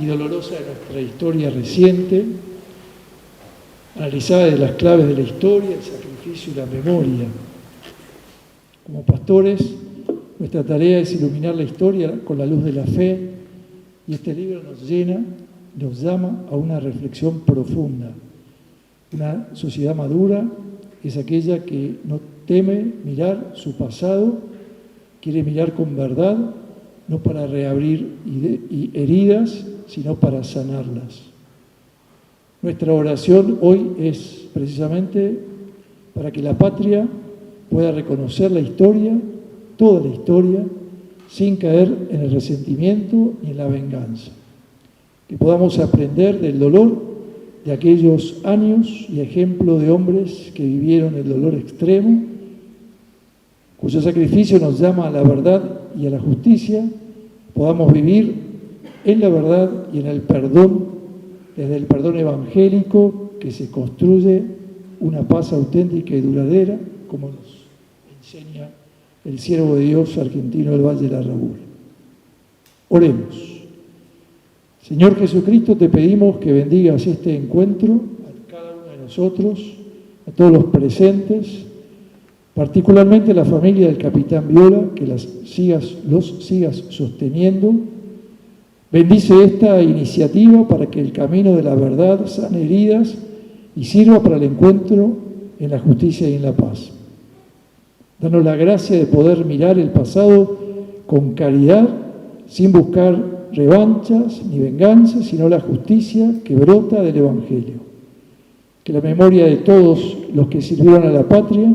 y dolorosa de nuestra historia reciente, analizada desde las claves de la historia, el sacrificio y la memoria. Como pastores, nuestra tarea es iluminar la historia con la luz de la fe, y este libro nos llama a una reflexión profunda. Una sociedad madura es aquella que no teme mirar su pasado, quiere mirar con verdad, no para reabrir heridas, sino para sanarlas. Nuestra oración hoy es precisamente para que la patria pueda reconocer la historia, toda la historia, sin caer en el resentimiento ni en la venganza. Que podamos aprender del dolor de aquellos años y ejemplo de hombres que vivieron el dolor extremo, cuyo sacrificio nos llama a la verdad y a la justicia, podamos vivir en la verdad y en el perdón, desde el perdón evangélico que se construye una paz auténtica y duradera, como nos enseña el siervo de Dios argentino del Valle de la Rabula. Oremos. Señor Jesucristo, te pedimos que bendigas este encuentro a cada uno de nosotros, a todos los presentes, particularmente a la familia del capitán Viola, que los sigas sosteniendo. Bendice esta iniciativa para que el camino de la verdad sane heridas y sirva para el encuentro en la justicia y en la paz. Danos la gracia de poder mirar el pasado con caridad, sin buscar revanchas ni venganzas, sino la justicia que brota del Evangelio. Que la memoria de todos los que sirvieron a la patria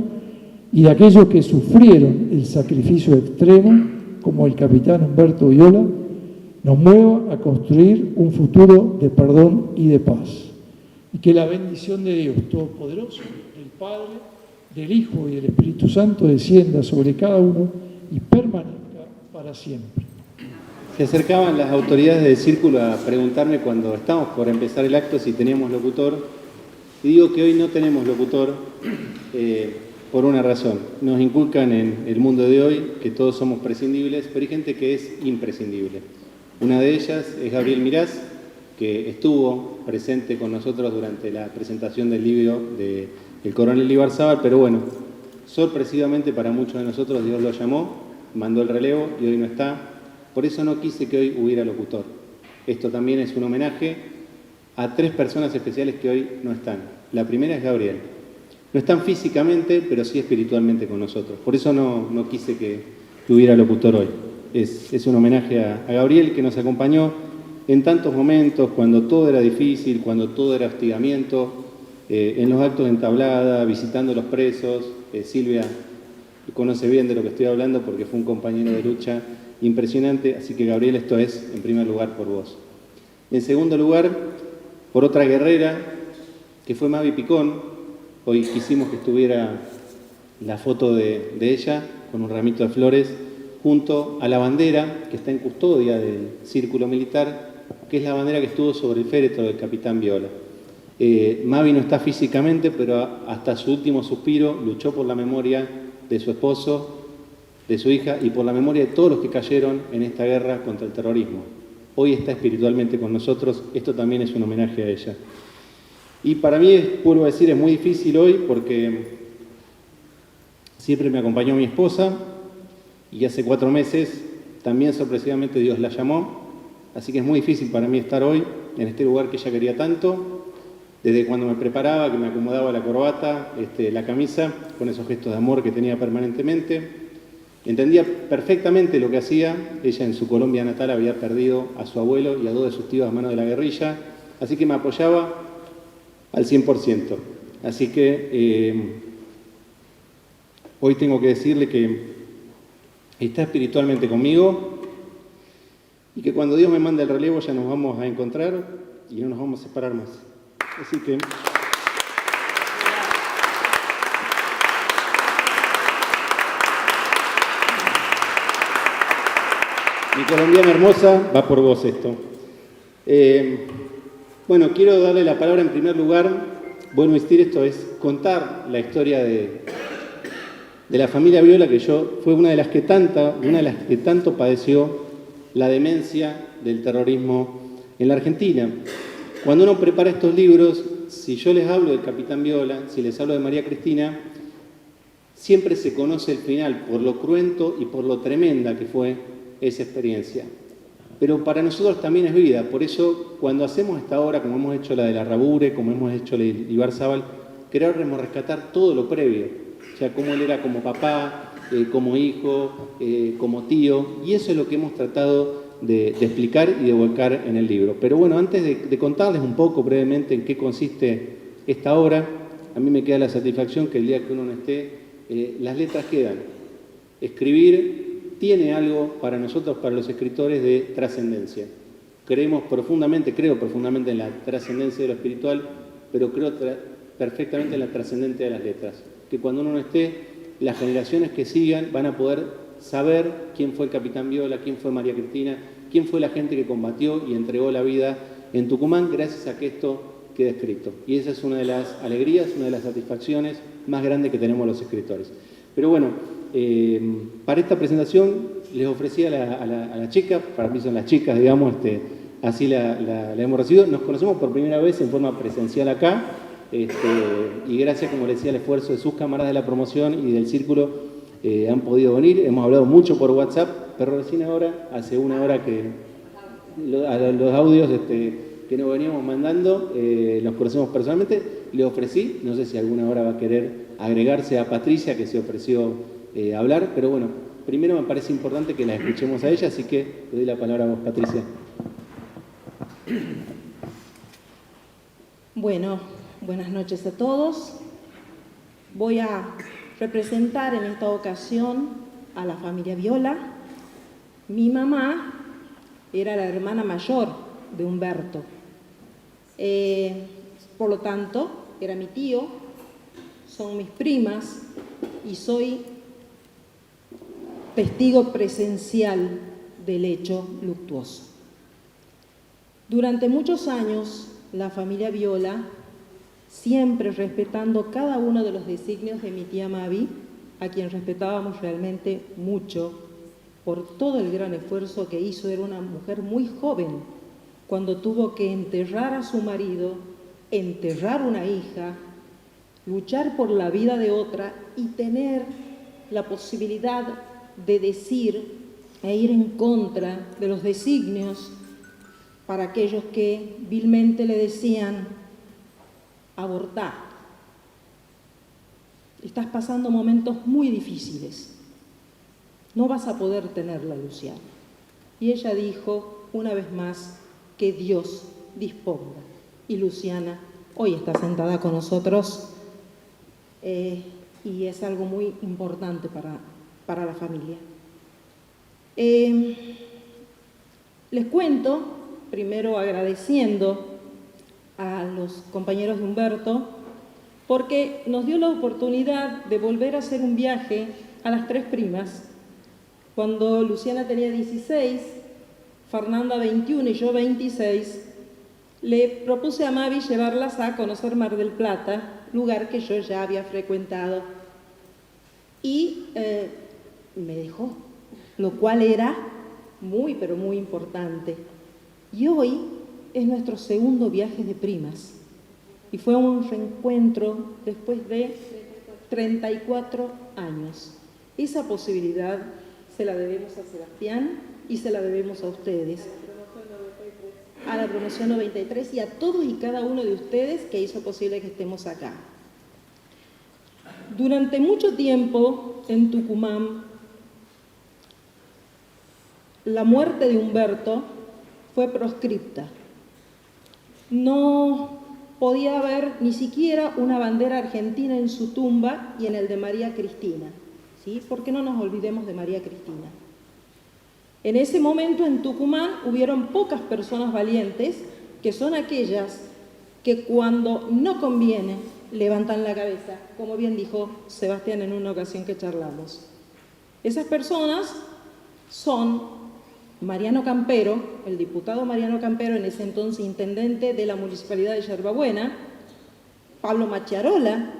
y de aquellos que sufrieron el sacrificio extremo, como el capitán Humberto Viola, nos mueva a construir un futuro de perdón y de paz. Y que la bendición de Dios Todopoderoso, del Padre, del Hijo y del Espíritu Santo descienda sobre cada uno y permanezca para siempre. Se acercaban las autoridades del círculo a preguntarme cuando estábamos por empezar el acto si teníamos locutor. Y digo que hoy no tenemos locutor por una razón. Nos inculcan en el mundo de hoy que todos somos prescindibles, pero hay gente que es imprescindible. Una de ellas es Gabriel Mirás, que estuvo presente con nosotros durante la presentación del libro del coronel Ibarzábal, pero bueno, sorpresivamente para muchos de nosotros Dios lo llamó, mandó el relevo y hoy no está. Por eso no quise que hoy hubiera locutor. Esto también es un homenaje a 3 personas especiales que hoy no están. La primera es Gabriel. No están físicamente, pero sí espiritualmente con nosotros. Por eso no quise que hubiera locutor hoy. Es un homenaje a Gabriel, que nos acompañó en tantos momentos, cuando todo era difícil, cuando todo era hostigamiento, en los actos de entablada, visitando a los presos. Silvia conoce bien de lo que estoy hablando porque fue un compañero de lucha impresionante, así que Gabriel, esto es en primer lugar por vos. En segundo lugar, por otra guerrera, que fue Mavi Picón. Hoy quisimos que estuviera la foto de ella con un ramito de flores junto a la bandera que está en custodia del círculo militar, que es la bandera que estuvo sobre el féretro del capitán Viola. Mavi no está físicamente, pero hasta su último suspiro luchó por la memoria de su esposo, de su hija y por la memoria de todos los que cayeron en esta guerra contra el terrorismo. Hoy está espiritualmente con nosotros, esto también es un homenaje a ella. Y para mí, vuelvo a decir, es muy difícil hoy porque siempre me acompañó mi esposa y hace 4 meses también sorpresivamente Dios la llamó, así que es muy difícil para mí estar hoy en este lugar que ella quería tanto, desde cuando me preparaba, que me acomodaba la corbata, la camisa, con esos gestos de amor que tenía permanentemente. Entendía perfectamente lo que hacía. Ella en su Colombia natal había perdido a su abuelo y a 2 de sus tíos a manos de la guerrilla, así que me apoyaba al 100%. Así que hoy tengo que decirle que está espiritualmente conmigo y que cuando Dios me mande el relevo ya nos vamos a encontrar y no nos vamos a separar más. Así que... Mi colombiana hermosa, va por vos esto. Bueno, quiero darle la palabra en primer lugar. Bueno, esto es contar la historia de la familia Viola, que fue una de las que tanto padeció la demencia del terrorismo en la Argentina. Cuando uno prepara estos libros, si yo les hablo del Capitán Viola, si les hablo de María Cristina, siempre se conoce el final por lo cruento y por lo tremenda que fue esa experiencia. Pero para nosotros también es vida, por eso cuando hacemos esta obra, como hemos hecho la de la Rabure, como hemos hecho la de Ibarzábal, queremos rescatar todo lo previo, o sea, cómo él era como papá, como hijo, como tío, y eso es lo que hemos tratado de explicar y de volcar en el libro. Pero bueno, antes de contarles un poco brevemente en qué consiste esta obra, a mí me queda la satisfacción que el día que uno no esté, las letras quedan. Escribir tiene algo para nosotros, para los escritores, de trascendencia. Creo profundamente en la trascendencia de lo espiritual, pero creo perfectamente en la trascendencia de las letras. Que cuando uno no esté, las generaciones que sigan van a poder saber quién fue el Capitán Viola, quién fue María Cristina, quién fue la gente que combatió y entregó la vida en Tucumán gracias a que esto quede escrito. Y esa es una de las alegrías, una de las satisfacciones más grandes que tenemos los escritores. Pero bueno, para esta presentación les ofrecí a la chica, para mí son las chicas, digamos, así la hemos recibido. Nos conocemos por primera vez en forma presencial acá, y gracias, como les decía, al esfuerzo de sus camaradas de la promoción y del círculo, han podido venir. Hemos hablado mucho por WhatsApp, pero recién ahora, hace una hora que los audios que nos veníamos mandando, los conocemos personalmente. Le ofrecí, no sé si alguna hora va a querer agregarse a Patricia, que se ofreció hablar, pero bueno, primero me parece importante que la escuchemos a ella, así que le doy la palabra a vos, Patricia. Bueno, buenas noches a todos. Voy a representar en esta ocasión a la familia Viola. Mi mamá era la hermana mayor de Humberto. Por lo tanto, era mi tío, son mis primas y soy testigo presencial del hecho luctuoso. Durante muchos años, la familia Viola, siempre respetando cada uno de los designios de mi tía Mavi, a quien respetábamos realmente mucho por todo el gran esfuerzo que hizo, era una mujer muy joven, cuando tuvo que enterrar a su marido, enterrar una hija, luchar por la vida de otra y tener la posibilidad de decir e ir en contra de los designios para aquellos que vilmente le decían: abortar. Estás pasando momentos muy difíciles. No vas a poder tenerla, Luciana. Y ella dijo, una vez más, que Dios disponga. Y Luciana hoy está sentada con nosotros, y es algo muy importante para la familia. Les cuento, primero agradeciendo a los compañeros de Humberto, porque nos dio la oportunidad de volver a hacer un viaje a las tres primas. Cuando Luciana tenía 16, Fernanda 21 y yo 26, le propuse a Mavi llevarlas a conocer Mar del Plata, lugar que yo ya había frecuentado. Y me dejó, lo cual era muy, pero muy importante. Y hoy es nuestro segundo viaje de primas. Y fue un reencuentro después de 34 años. Esa posibilidad se la debemos a Sebastián y se la debemos a ustedes. A la promoción 93 y a todos y cada uno de ustedes que hizo posible que estemos acá. Durante mucho tiempo en Tucumán, la muerte de Humberto fue proscripta. No podía haber ni siquiera una bandera argentina en su tumba y en el de María Cristina, ¿sí? Porque no nos olvidemos de María Cristina. En ese momento en Tucumán hubieron pocas personas valientes, que son aquellas que cuando no conviene levantan la cabeza, como bien dijo Sebastián en una ocasión que charlamos. Esas personas son Mariano Campero, el diputado Mariano Campero, en ese entonces intendente de la Municipalidad de Yerbabuena, Pablo Machiarola,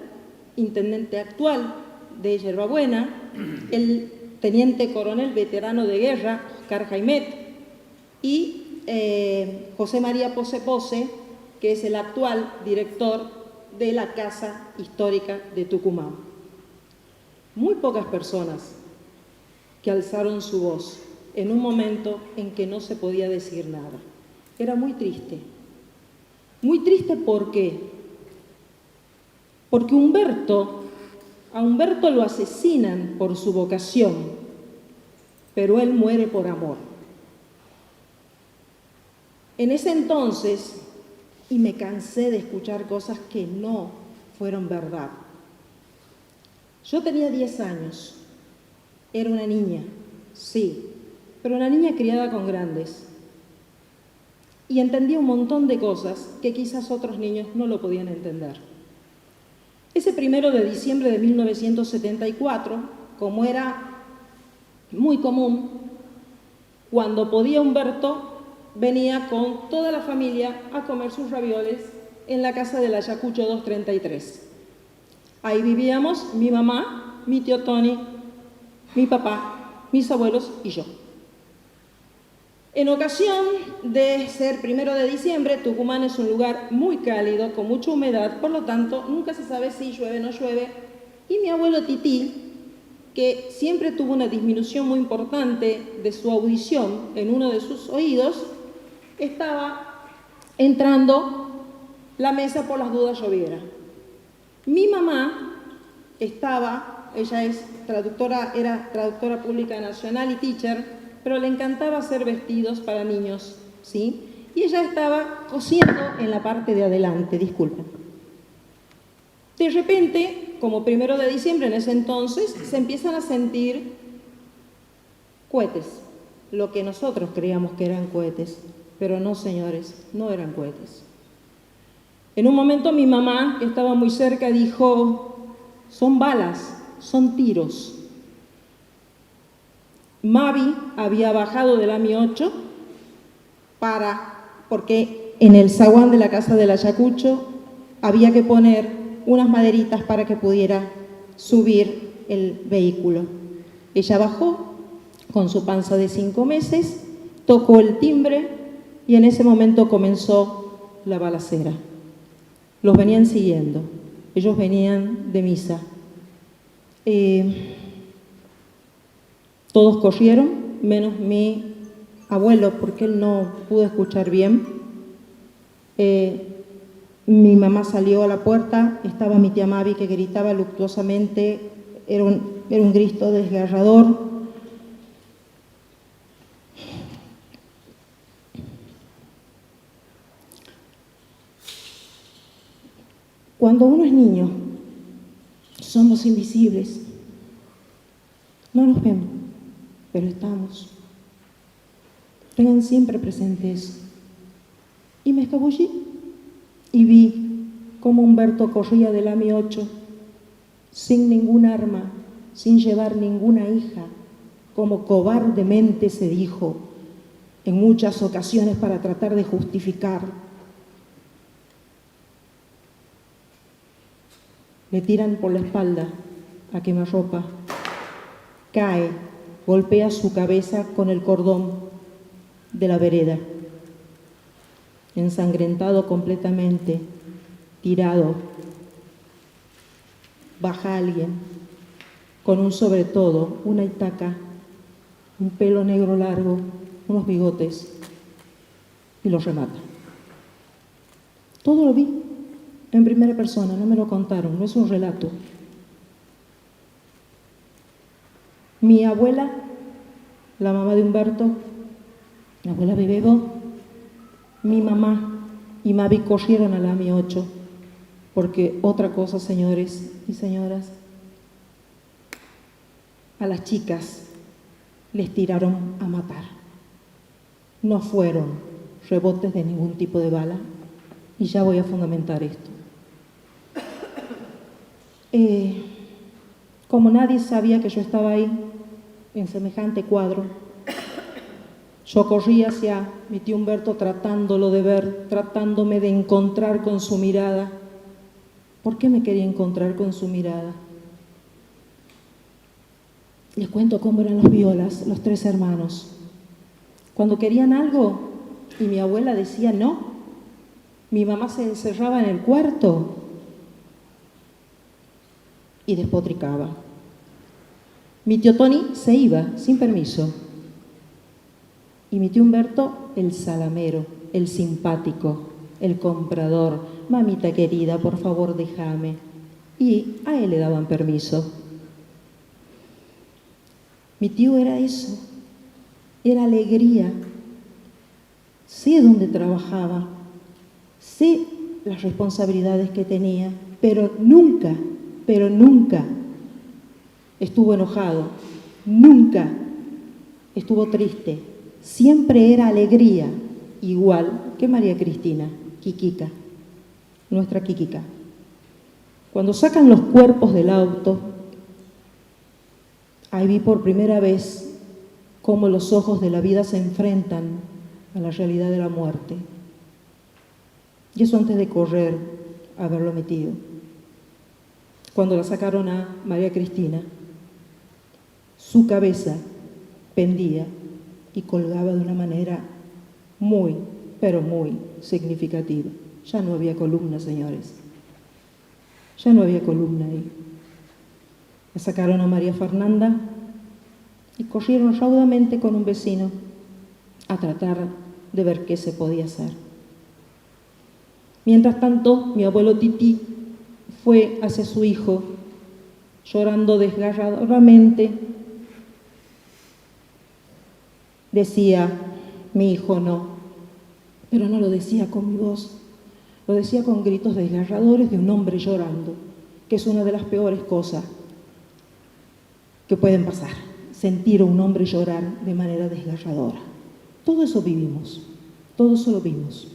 intendente actual de Yerbabuena, el teniente coronel veterano de guerra, Oscar Jaimet, y José María Pose Pose, que es el actual director de la Casa Histórica de Tucumán. Muy pocas personas que alzaron su voz en un momento en que no se podía decir nada. Era muy triste. Muy triste, ¿por qué? Porque a Humberto lo asesinan por su vocación, pero él muere por amor. En ese entonces, y me cansé de escuchar cosas que no fueron verdad. Yo tenía 10 años, era una niña, sí, pero una niña criada con grandes. Y entendía un montón de cosas que quizás otros niños no lo podían entender. Ese 1 de diciembre de 1974, como era muy común, cuando podía Humberto, venía con toda la familia a comer sus ravioles en la casa del Ayacucho 233. Ahí vivíamos mi mamá, mi tío Tony, mi papá, mis abuelos y yo. En ocasión de ser 1 de diciembre, Tucumán es un lugar muy cálido, con mucha humedad, por lo tanto, nunca se sabe si llueve o no llueve. Y mi abuelo Tití, que siempre tuvo una disminución muy importante de su audición en uno de sus oídos, estaba entrando la mesa por las dudas lloviera. Mi mamá ella es traductora, era traductora pública nacional y teacher, pero le encantaba hacer vestidos para niños, ¿sí? Y ella estaba cosiendo en la parte de adelante, disculpen. De repente, como 1 de diciembre en ese entonces, se empiezan a sentir cohetes, lo que nosotros creíamos que eran cohetes, pero no, señores, no eran cohetes. En un momento mi mamá, que estaba muy cerca, dijo: son balas, son tiros. Mavi había bajado del AMI 8 porque en el zaguán de la casa del Ayacucho había que poner unas maderitas para que pudiera subir el vehículo. Ella bajó con su panza de 5 meses, tocó el timbre y en ese momento comenzó la balacera. Los venían siguiendo, ellos venían de misa. Todos corrieron, menos mi abuelo, porque él no pudo escuchar bien. Mi mamá salió a la puerta, estaba mi tía Mavi que gritaba luctuosamente, era un grito desgarrador. Cuando uno es niño, somos invisibles, no nos vemos, pero estamos. Tengan siempre presente eso. Y me escabullí y vi cómo Humberto corría del AMI 8 sin ningún arma, sin llevar ninguna hija, como cobardemente se dijo en muchas ocasiones para tratar de justificar. Le tiran por la espalda a quemarropa, cae, golpea su cabeza con el cordón de la vereda, ensangrentado completamente, tirado. Baja alguien con un sobretodo, una itaca, un pelo negro largo, unos bigotes y los remata. Todo lo vi en primera persona, no me lo contaron, no es un relato. Mi abuela, la mamá de Humberto, mi abuela Bebebo, mi mamá y Mavi corrieron al AMI 8, porque otra cosa, señores y señoras, a las chicas les tiraron a matar. No fueron rebotes de ningún tipo de bala, y ya voy a fundamentar esto. Como nadie sabía que yo estaba ahí, en semejante cuadro, yo corrí hacia mi tío Humberto tratándolo de ver, tratándome de encontrar con su mirada. ¿Por qué me quería encontrar con su mirada? Les cuento cómo eran los Violas, los 3 hermanos. Cuando querían algo, Y mi abuela decía no. Mi mamá se encerraba en el cuarto y despotricaba. Mi tío Tony se iba sin permiso. Y mi tío Humberto, el salamero, el simpático, el comprador. Mamita querida, por favor, déjame. Y a él le daban permiso. Mi tío era eso, era alegría. Sé dónde trabajaba, sé las responsabilidades que tenía, pero nunca estuvo enojado, nunca estuvo triste. Siempre era alegría, igual que María Cristina, Quiquica, nuestra Quiquica. Cuando sacan los cuerpos del auto, ahí vi por primera vez cómo los ojos de la vida se enfrentan a la realidad de la muerte. Y eso antes de correr a haberlo metido. Cuando la sacaron a María Cristina, su cabeza pendía y colgaba de una manera muy, pero muy significativa. Ya no había columna, señores. Ya no había columna ahí. La sacaron a María Fernanda y corrieron raudamente con un vecino a tratar de ver qué se podía hacer. Mientras tanto, mi abuelo Tití fue hacia su hijo, llorando desgarradoramente. Decía, mi hijo no, pero no lo decía con mi voz, lo decía con gritos desgarradores de un hombre llorando, que es una de las peores cosas que pueden pasar, sentir a un hombre llorar de manera desgarradora. Todo eso vivimos, todo eso lo vimos,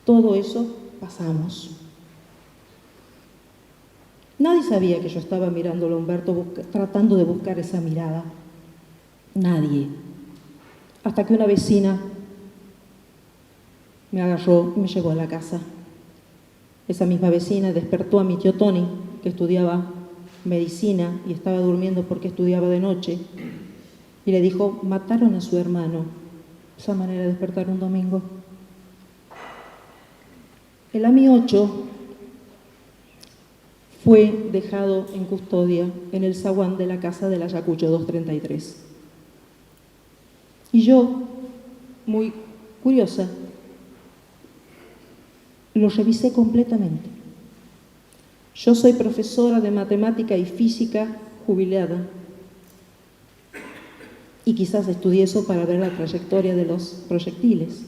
todo eso pasamos. Nadie sabía que yo estaba mirándolo a Humberto, tratando de buscar esa mirada. Nadie. Hasta que una vecina me agarró y me llevó a la casa. Esa misma vecina despertó a mi tío Tony, que estudiaba medicina y estaba durmiendo porque estudiaba de noche, y le dijo, mataron a su hermano. Esa manera de despertar un domingo. El AMI 8 fue dejado en custodia en el zaguán de la casa del Ayacucho 233. Y yo, muy curiosa, lo revisé completamente. Yo soy profesora de matemática y física jubilada y quizás estudié eso para ver la trayectoria de los proyectiles.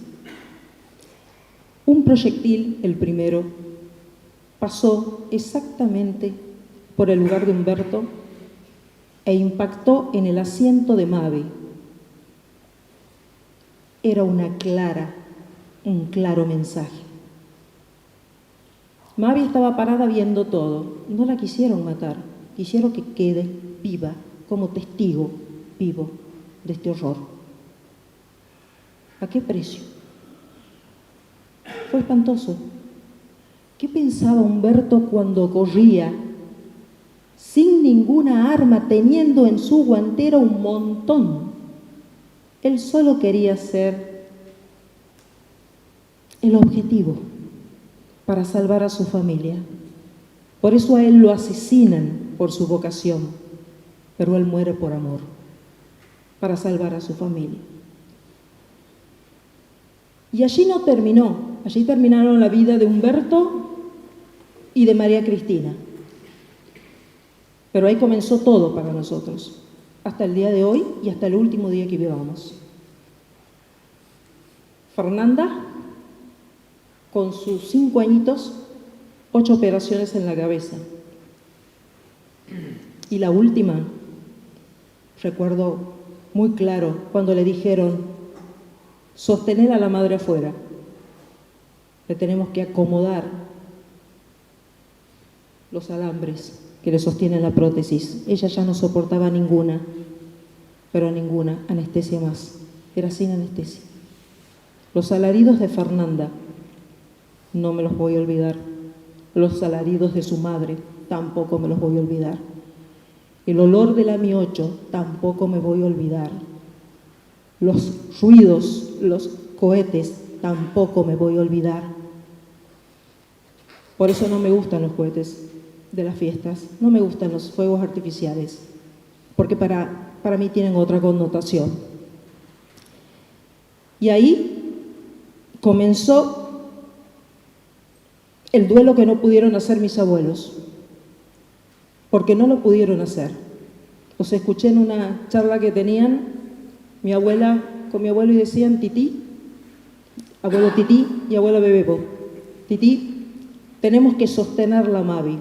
Un proyectil, el primero, pasó exactamente por el lugar de Humberto e impactó en el asiento de Mavi. Era un claro mensaje. Mavi estaba parada viendo todo. No la quisieron matar, quisieron que quede viva, como testigo vivo de este horror. ¿A qué precio? Fue espantoso. ¿Qué pensaba Humberto cuando corría sin ninguna arma, teniendo en su guantera un montón? Él solo quería ser el objetivo para salvar a su familia. Por eso a él lo asesinan por su vocación, pero él muere por amor, para salvar a su familia. Y allí no terminó, allí terminaron la vida de Humberto y de María Cristina. Pero ahí comenzó todo para nosotros, hasta el día de hoy y hasta el último día que vivamos. Fernanda, con sus 5 añitos, 8 operaciones en la cabeza. Y la última, recuerdo muy claro, cuando le dijeron, sostener a la madre afuera, le tenemos que acomodar los alambres que le sostienen la prótesis. Ella ya no soportaba ninguna, pero ninguna anestesia más. Era sin anestesia. Los alaridos de Fernanda, no me los voy a olvidar. Los alaridos de su madre, tampoco me los voy a olvidar. El olor del AMI 8, tampoco me voy a olvidar. Los ruidos, los cohetes tampoco me voy a olvidar. Por eso no me gustan los cohetes de las fiestas, no me gustan los fuegos artificiales, porque para mí tienen otra connotación. Y ahí comenzó el duelo que no pudieron hacer mis abuelos, porque no lo pudieron hacer. Los escuché en una charla que tenían con mi abuelo y decían: Tití, abuelo Tití y abuela Bebebo, Tití, tenemos que sostener la Mavi,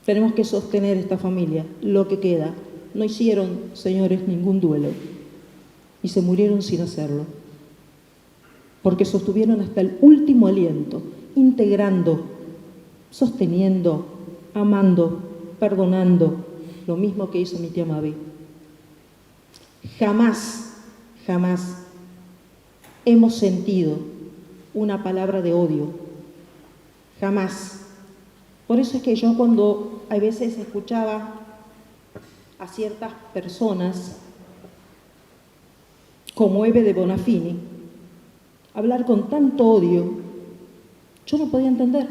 tenemos que sostener esta familia, lo que queda. No hicieron, señores, ningún duelo y se murieron sin hacerlo, porque sostuvieron hasta el último aliento, integrando, sosteniendo, amando, perdonando, lo mismo que hizo mi tía Mavi. Jamás, jamás hemos sentido una palabra de odio, jamás. Por eso es que yo, cuando a veces escuchaba a ciertas personas como Eve de Bonafini hablar con tanto odio, yo no podía entender.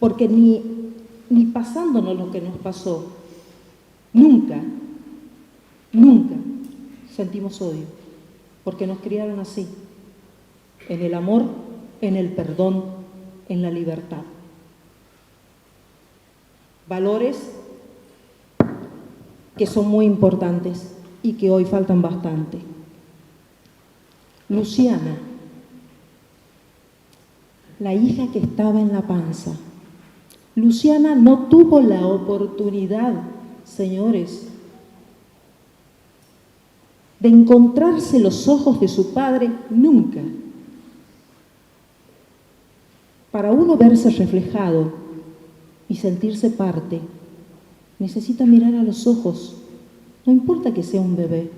Porque ni pasándonos lo que nos pasó, nunca sentimos odio, porque nos criaron así, en el amor, en el perdón, en la libertad. Valores que son muy importantes y que hoy faltan bastante. Luciana, la hija que estaba en la panza. Luciana no tuvo la oportunidad, señores, de encontrarse los ojos de su padre nunca. Para uno verse reflejado y sentirse parte, necesita mirar a los ojos, no importa que sea un bebé.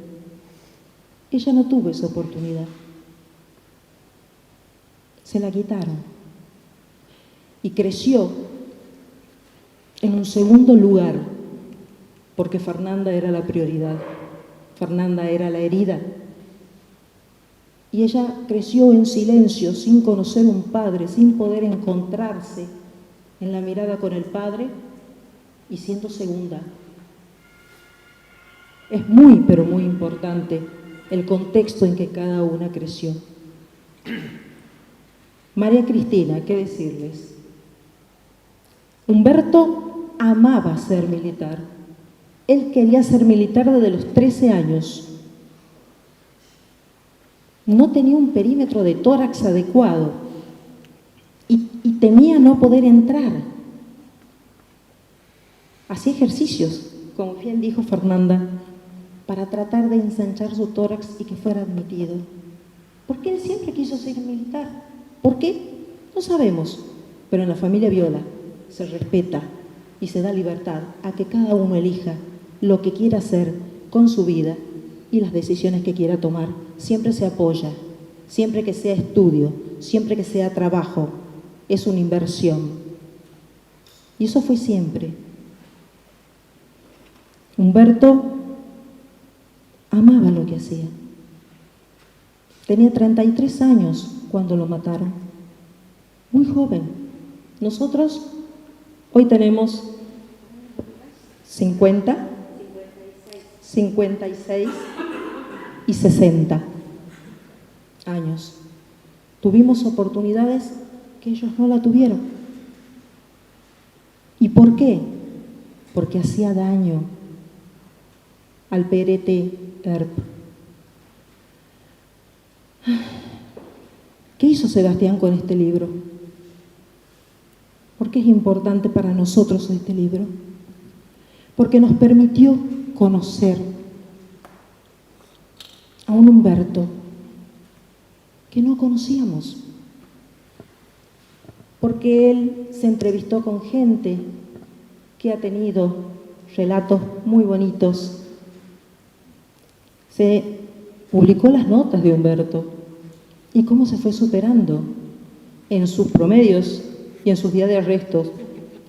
Ella no tuvo esa oportunidad. Se la quitaron y creció en un segundo lugar, porque Fernanda era la prioridad, Fernanda era la herida. Y ella creció en silencio, sin conocer un padre, sin poder encontrarse en la mirada con el padre y siendo segunda. Es muy, pero muy importante el contexto en que cada una creció. María Cristina, ¿qué decirles? Humberto amaba ser militar. Él quería ser militar desde los 13 años. No tenía un perímetro de tórax adecuado y temía no poder entrar. Hacía ejercicios, como bien dijo Fernanda, para tratar de ensanchar su tórax y que fuera admitido. Porque él siempre quiso ser militar. ¿Por qué? No sabemos, pero en la familia Viola se respeta y se da libertad a que cada uno elija lo que quiera hacer con su vida y las decisiones que quiera tomar. Siempre se apoya, siempre que sea estudio, siempre que sea trabajo, es una inversión. Y eso fue siempre. Humberto amaba lo que hacía. Tenía 33 años cuando lo mataron. Muy joven. Nosotros hoy tenemos 50, 56 y 60 años. Tuvimos oportunidades que ellos no la tuvieron. ¿Y por qué? Porque hacía daño al PRT-ERP. ¿Qué hizo Sebastián con este libro? ¿Por qué es importante para nosotros este libro? Porque nos permitió conocer a un Humberto que no conocíamos. Porque él se entrevistó con gente que ha tenido relatos muy bonitos. Se publicó las notas de Humberto y cómo se fue superando en sus promedios y en sus días de arrestos,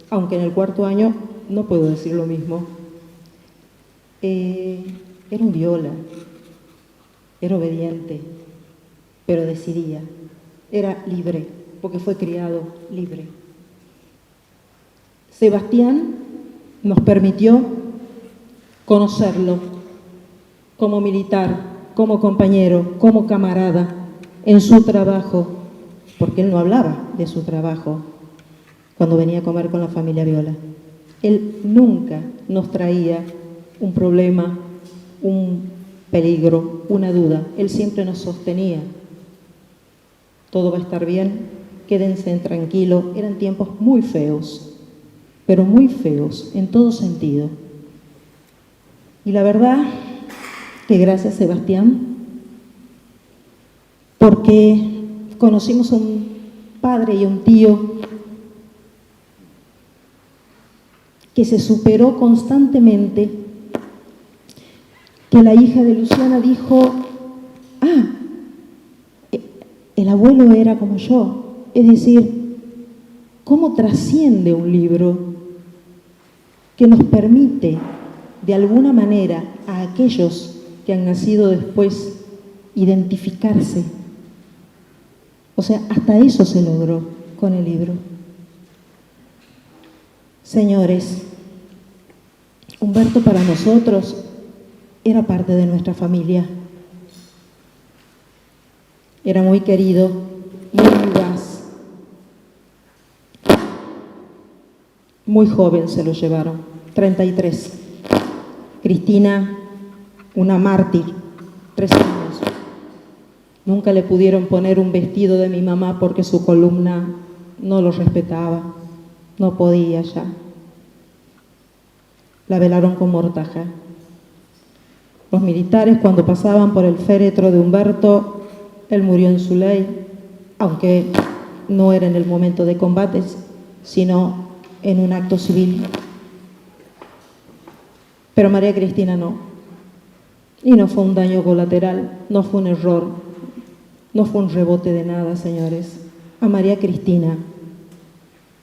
aunque en el 4º año no puedo decir lo mismo. Era un Viola, era obediente, pero decidía. Era libre, porque fue criado libre. Sebastián nos permitió conocerlo como militar, como compañero, como camarada, en su trabajo, porque él no hablaba de su trabajo cuando venía a comer con la familia Viola. Él nunca nos traía un problema, un peligro, una duda. Él siempre nos sostenía. Todo va a estar bien, quédense tranquilos. Eran tiempos muy feos, pero muy feos en todo sentido. Y la verdad que gracias, Sebastián, porque conocimos a un padre y a un tío que se superó constantemente, que la hija de Luciana dijo, el abuelo era como yo. Es decir, ¿cómo trasciende un libro que nos permite, de alguna manera, a aquellos que han nacido después, identificarse? O sea, hasta eso se logró con el libro. Señores, Humberto para nosotros era parte de nuestra familia. Era muy querido, muy vivaz. Muy joven se lo llevaron, 33. Cristina, una mártir, 3 años. Nunca le pudieron poner un vestido de mi mamá porque su columna no lo respetaba, no podía ya. La velaron con mortaja. Los militares, cuando pasaban por el féretro de Humberto, él murió en su ley, aunque no era en el momento de combates, sino en un acto civil. Pero María Cristina no. Y no fue un daño colateral, no fue un error, no fue un rebote de nada, señores. A María Cristina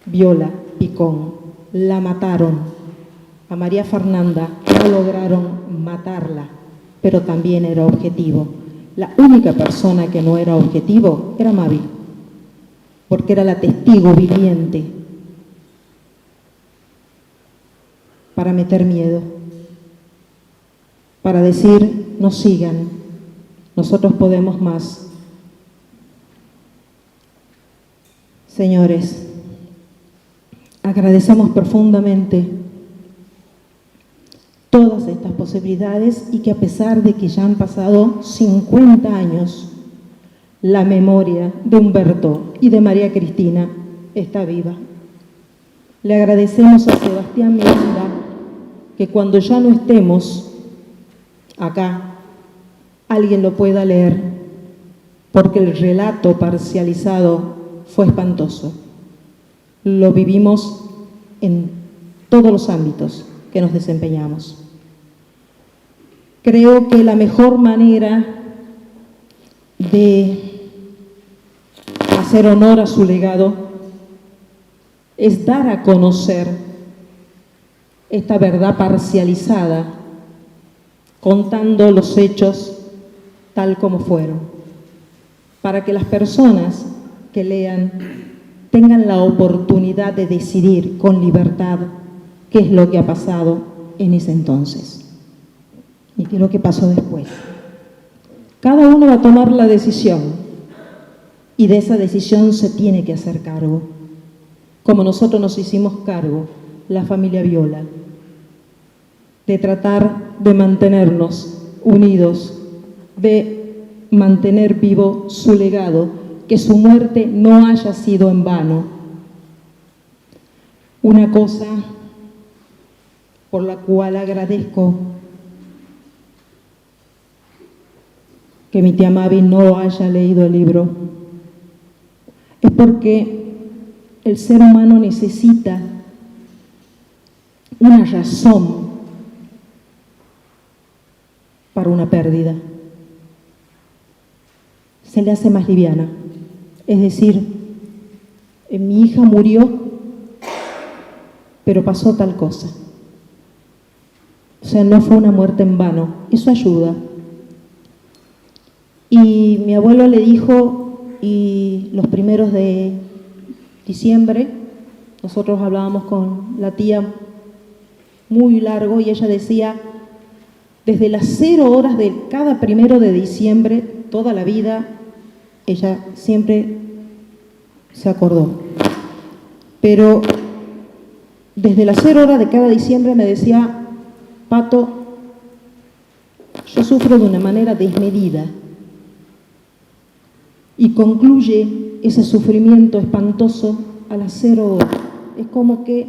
Viola Picón la mataron. A María Fernanda no lograron matarla, pero también era objetivo. La única persona que no era objetivo era Mavi, porque era la testigo viviente para meter miedo, para decir, no sigan, nosotros podemos más. Señores, agradecemos profundamente todas estas posibilidades y que a pesar de que ya han pasado 50 años, la memoria de Humberto y de María Cristina está viva. Le agradecemos a Sebastián Miranda que cuando ya no estemos acá, alguien lo pueda leer, porque el relato parcializado fue espantoso. Lo vivimos en todos los ámbitos que nos desempeñamos. Creo que la mejor manera de hacer honor a su legado es dar a conocer esta verdad parcializada, contando los hechos tal como fueron, para que las personas que lean tengan la oportunidad de decidir con libertad qué es lo que ha pasado en ese entonces y qué es lo que pasó después. Cada uno va a tomar la decisión y de esa decisión se tiene que hacer cargo, como nosotros nos hicimos cargo, la familia Viola, de tratar de mantenernos unidos, de mantener vivo su legado, que su muerte no haya sido en vano. Una cosa por la cual agradezco que mi tía Mavi no haya leído el libro es porque el ser humano necesita una razón para una pérdida. Se le hace más liviana. Es decir, mi hija murió, pero pasó tal cosa. O sea, no fue una muerte en vano. Eso ayuda. Y mi abuelo le dijo, y los primeros de diciembre, nosotros hablábamos con la tía muy largo y ella decía, desde las 0 horas de cada 1 de diciembre, toda la vida, ella siempre se acordó. Pero desde las 0 horas de cada diciembre me decía, Pato, yo sufro de una manera desmedida. Y concluye ese sufrimiento espantoso a las 0 horas. Es como que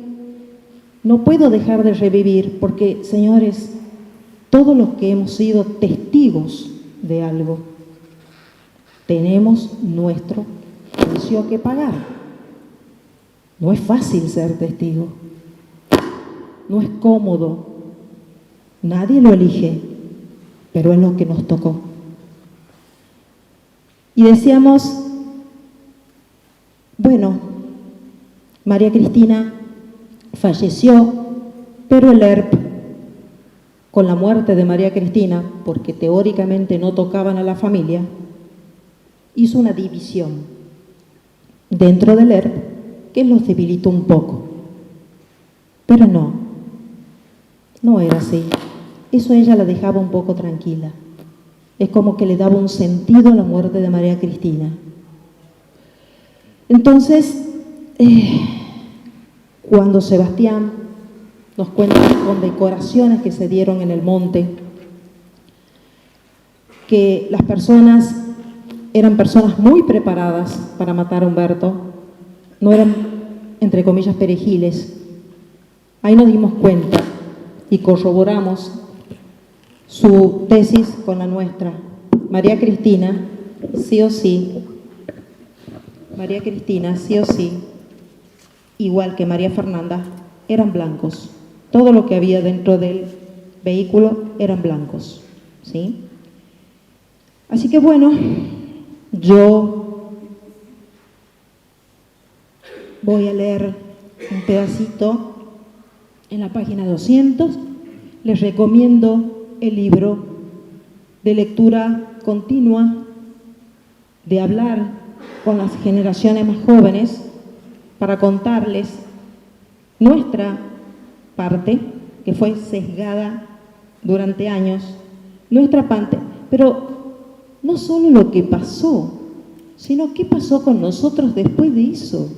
no puedo dejar de revivir, porque, señores, todos los que hemos sido testigos de algo, tenemos nuestro precio que pagar. No es fácil ser testigo, no es cómodo, nadie lo elige, pero es lo que nos tocó. Y decíamos, bueno, María Cristina falleció, pero el ERP, con la muerte de María Cristina, porque teóricamente no tocaban a la familia, hizo una división dentro del ERP que los debilitó un poco. Pero no era así. Eso ella la dejaba un poco tranquila. Es como que le daba un sentido a la muerte de María Cristina. Entonces, cuando Sebastián nos cuenta con decoraciones que se dieron en el monte, que las personas eran personas muy preparadas para matar a Humberto, no eran, entre comillas, perejiles. Ahí nos dimos cuenta y corroboramos su tesis con la nuestra. María Cristina, sí o sí, igual que María Fernanda, eran blancos. Todo lo que había dentro del vehículo eran blancos, ¿sí? Así que bueno, yo voy a leer un pedacito en la página 200. Les recomiendo el libro de lectura continua, de hablar con las generaciones más jóvenes para contarles nuestra parte, que fue sesgada durante años, nuestra parte, pero no solo lo que pasó, sino qué pasó con nosotros después de eso,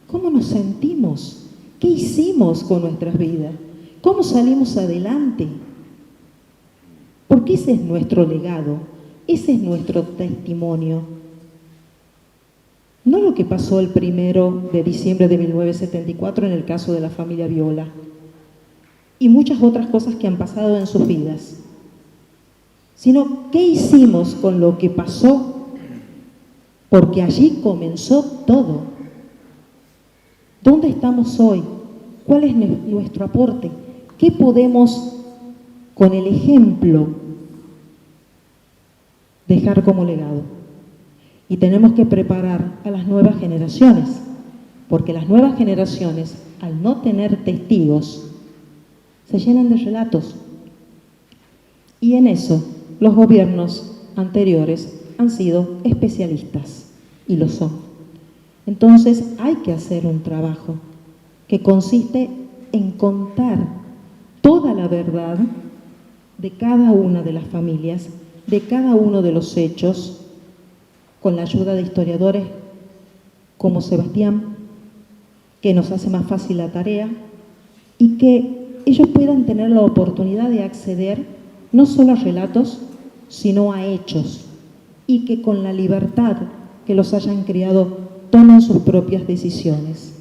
cómo nos sentimos, qué hicimos con nuestras vidas, cómo salimos adelante. Porque ese es nuestro legado, ese es nuestro testimonio. No lo que pasó el 1 de diciembre de 1974 en el caso de la familia Viola y muchas otras cosas que han pasado en sus vidas, sino qué hicimos con lo que pasó, porque allí comenzó todo. ¿Dónde estamos hoy? ¿Cuál es nuestro aporte? ¿Qué podemos, con el ejemplo, dejar como legado? Y tenemos que preparar a las nuevas generaciones, porque las nuevas generaciones, al no tener testigos, se llenan de relatos. Y en eso los gobiernos anteriores han sido especialistas, y lo son. Entonces hay que hacer un trabajo que consiste en contar toda la verdad de cada una de las familias, de cada uno de los hechos, con la ayuda de historiadores como Sebastián, que nos hace más fácil la tarea, y que ellos puedan tener la oportunidad de acceder no solo a relatos, sino a hechos, y que con la libertad que los hayan criado tomen sus propias decisiones.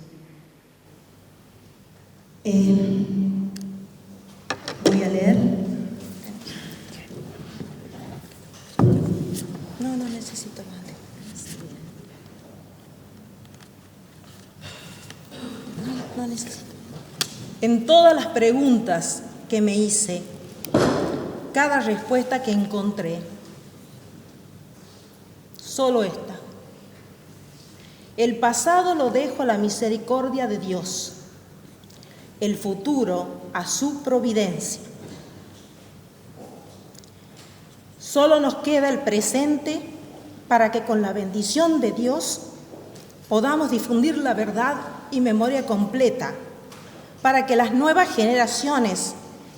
Voy a leer. No necesito más. No necesito. En todas las preguntas que me hice, cada respuesta que encontré, solo esta: el pasado lo dejo a la misericordia de Dios, el futuro a su providencia. Solo nos queda el presente para que con la bendición de Dios podamos difundir la verdad y memoria completa, para que las nuevas generaciones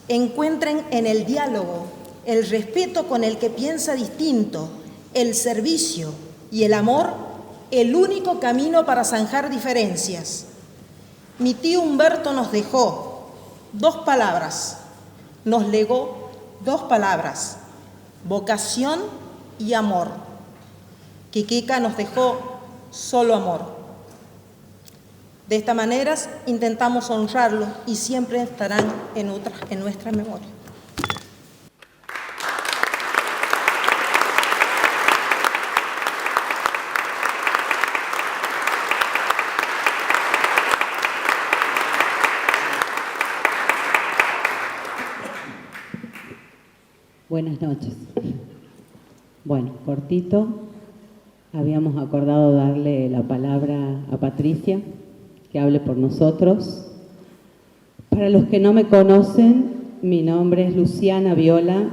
encuentren en el diálogo el respeto con el que piensa distinto, el servicio y el amor, el único camino para zanjar diferencias. Mi tío Humberto nos dejó 2 palabras, nos legó 2 palabras, vocación y amor. Quiquica nos dejó solo amor. De esta manera intentamos honrarlo y siempre estarán en nuestra memoria. Buenas noches. Bueno, cortito, habíamos acordado darle la palabra a Patricia, que hable por nosotros. Para los que no me conocen, mi nombre es Luciana Viola,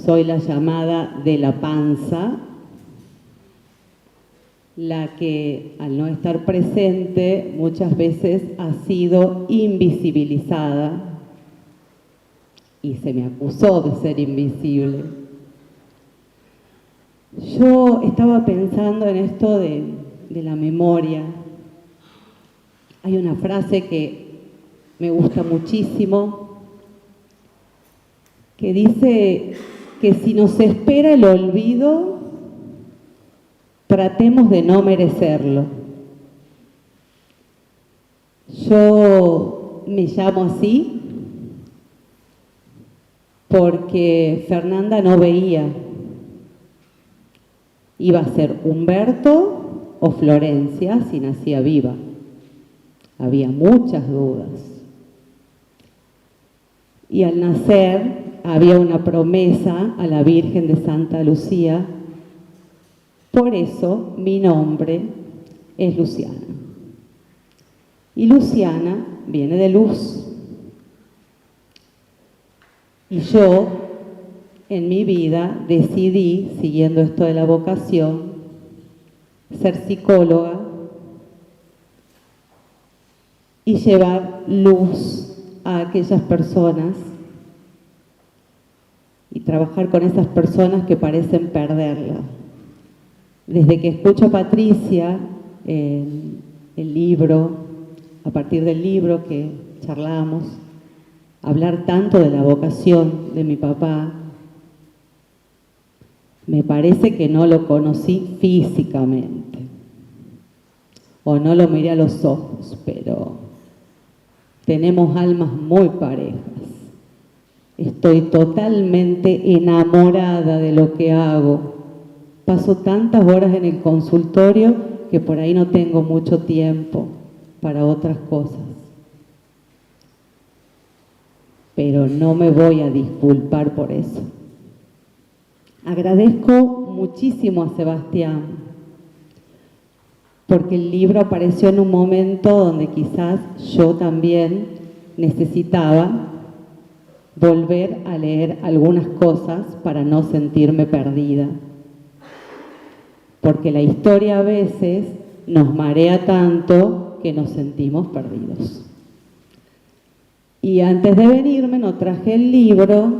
soy la llamada de la panza, la que al no estar presente muchas veces ha sido invisibilizada y se me acusó de ser invisible. Yo estaba pensando en esto de la memoria. Hay una frase que me gusta muchísimo, que dice que si nos espera el olvido, tratemos de no merecerlo. Yo me llamo así porque Fernanda no veía. Iba a ser Humberto o Florencia si nacía viva. Había muchas dudas. Y al nacer había una promesa a la Virgen de Santa Lucía. Por eso mi nombre es Luciana. Y Luciana viene de luz. Y yo, en mi vida, decidí, siguiendo esto de la vocación, ser psicóloga y llevar luz a aquellas personas y trabajar con esas personas que parecen perderla. Desde que escucho a Patricia, el libro, a partir del libro que charlamos, hablar tanto de la vocación de mi papá, me parece que no lo conocí físicamente, o no lo miré a los ojos, pero tenemos almas muy parejas. Estoy totalmente enamorada de lo que hago. Paso tantas horas en el consultorio que por ahí no tengo mucho tiempo para otras cosas. Pero no me voy a disculpar por eso. Agradezco muchísimo a Sebastián, porque el libro apareció en un momento donde quizás yo también necesitaba volver a leer algunas cosas para no sentirme perdida. Porque la historia a veces nos marea tanto que nos sentimos perdidos. Y antes de venirme no traje el libro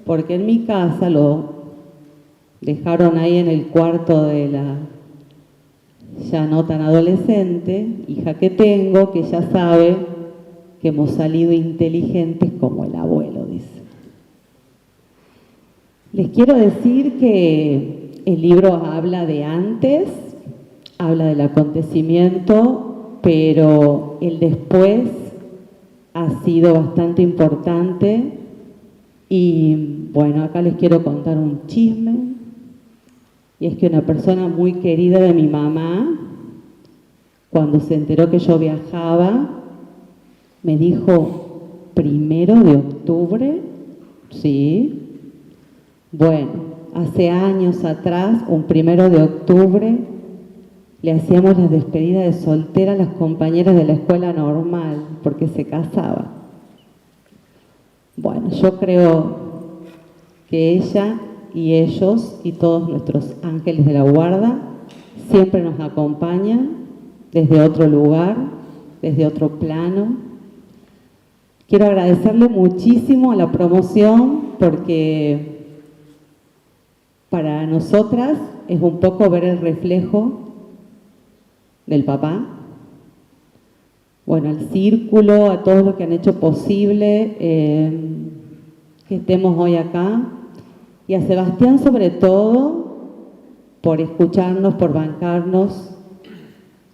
porque en mi casa lo dejaron ahí en el cuarto de la ya no tan adolescente, hija que tengo, que ya sabe que hemos salido inteligentes como el abuelo, dice. Les quiero decir que el libro habla de antes, habla del acontecimiento, pero el después ha sido bastante importante y bueno, acá les quiero contar un chisme, y es que una persona muy querida de mi mamá, cuando se enteró que yo viajaba, me dijo, ¿1 de octubre? Sí. Bueno, hace años atrás, un 1 de octubre, le hacíamos las despedidas de soltera a las compañeras de la escuela normal, porque se casaba. Bueno, yo creo que ella y ellos y todos nuestros ángeles de la guarda siempre nos acompañan desde otro lugar, desde otro plano. Quiero agradecerle muchísimo a la promoción porque para nosotras es un poco ver el reflejo del papá. Bueno, al círculo, a todos los que han hecho posible que estemos hoy acá. Y a Sebastián sobre todo por escucharnos, por bancarnos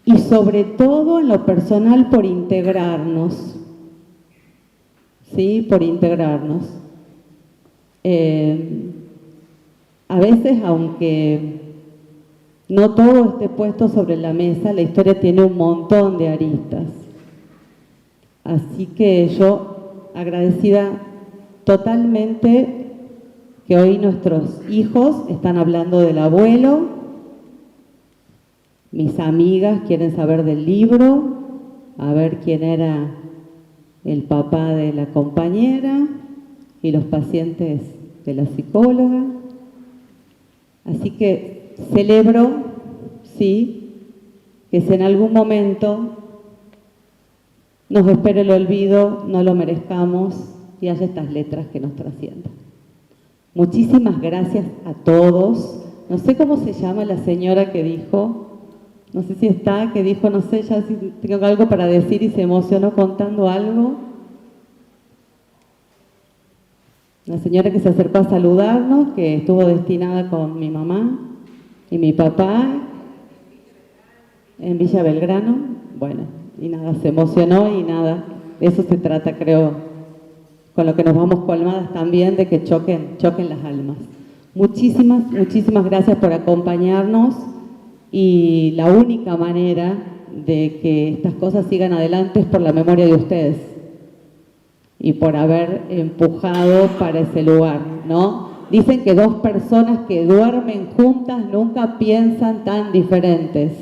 y sobre todo en lo personal por integrarnos. ¿Sí? Por integrarnos. A veces, aunque no todo esté puesto sobre la mesa, la historia tiene un montón de aristas. Así que yo, agradecida totalmente que hoy nuestros hijos están hablando del abuelo, mis amigas quieren saber del libro, a ver quién era el papá de la compañera y los pacientes de la psicóloga. Así que celebro, sí, que si en algún momento nos espere el olvido, no lo merezcamos y haya estas letras que nos trasciendan. Muchísimas gracias a todos. No sé cómo se llama la señora que dijo, no sé si está, que dijo, no sé, ya si tengo algo para decir y se emocionó contando algo. La señora que se acercó a saludarnos, que estuvo destinada con mi mamá y mi papá en Villa Belgrano. Bueno, y nada, se emocionó y nada, de eso se trata, creo, con lo que nos vamos colmadas también, de que choquen las almas. Muchísimas, muchísimas gracias por acompañarnos y la única manera de que estas cosas sigan adelante es por la memoria de ustedes y por haber empujado para ese lugar, ¿no? Dicen que dos personas que duermen juntas nunca piensan tan diferentes.